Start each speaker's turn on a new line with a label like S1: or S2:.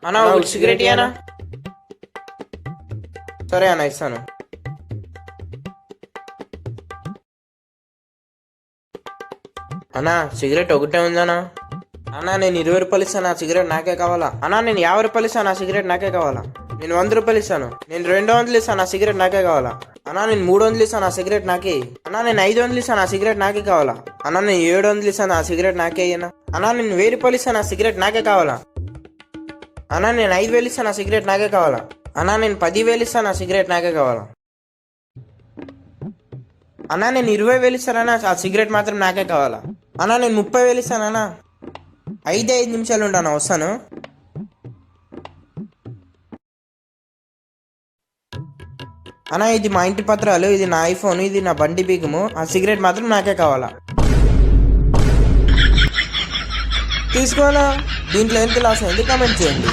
S1: అన్నా ఒక సిగరెట్ ఇయ్యనా? సరే అన్న ఇస్తాను. అన్నా సిగరెట్ ఒకటే ఉందనా? అన్నా నేను 20 రూపాయలు ఇస్తాను, ఆ సిగరెట్ నాకే కావాలా. అన్నా నేను 50 రూపాయలు ఇస్తాను, ఆ సిగరెట్ నాకే కావాలా. నేను 100 రూపాయలు ఇస్తాను, నేను 200 ఇస్తాను, ఆ సిగరెట్ నాకే కావాలా. అన్నా నేను 300 ఇస్తాను, ఆ సిగరెట్ నాకే. అన్నా నేను 500 ఇస్తాను, ఆ సిగరెట్ నాకే కావాలా. అన్నా నేను 700 ఇస్తాను, ఆ సిగరెట్ నాకే అయ్యనా. అన్నా నేను 1000 రూపాయలు ఇస్తాను, ఆ సిగరెట్ నాకే కావాలా. అన్నా నేను 5000 ఇస్తాను, ఆ సిగరెట్ నాకే కావాలా. అన్నా నేను 10,000 ఇస్తాను, ఆ సిగరెట్ నాకే కావాలా. అన్నా నేను 20,000 ఇస్తానన్నా, ఆ సిగరెట్ మాత్రం నాకే కావాలా. అన్నా నేను 30,000 ఇస్తానన్నా. 5 నిమిషాలు ఉంటాను, వస్తాను. అన్నా ఇది మా ఇంటి పత్రాలు, ఇది నా ఐఫోన్, ఇది నా బండి బీగము, ఆ సిగరెట్ మాత్రం నాకే కావాలా. తీసుకోవాలా? దీంట్లో ఎంత లాస్ అయింది కామెంట్ చేయండి.